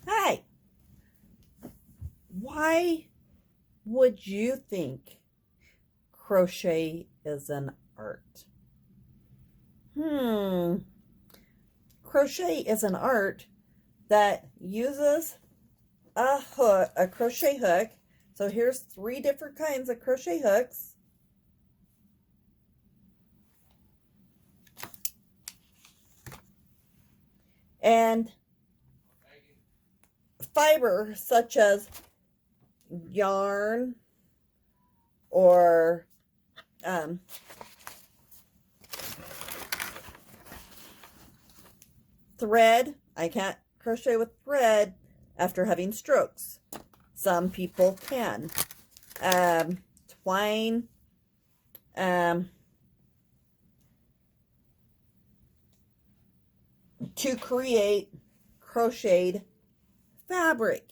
Hi. Why would you think crochet is an art? Crochet is an art that uses a hook, a crochet hook. So here's 3 different kinds of crochet hooks. And fiber such as yarn or thread. I can't crochet with thread after having strokes. Some people can. Twine. To create crocheted fabric.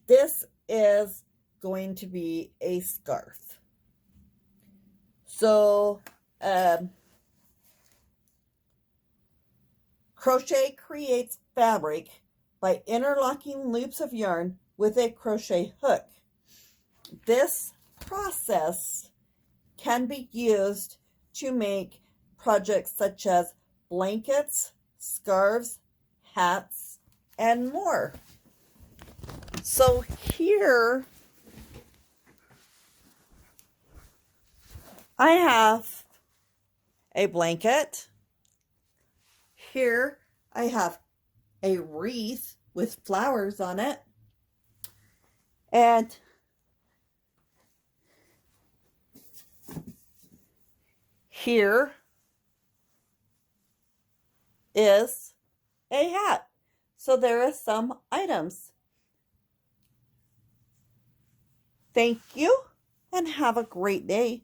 This is going to be a scarf. So, crochet creates fabric by interlocking loops of yarn with a crochet hook. This process can be used to make projects such as blankets, scarves, hats, and more. So here I have a blanket. Here I have a wreath with flowers on it. And here is a hat. So there are some items. Thank you and have a great day.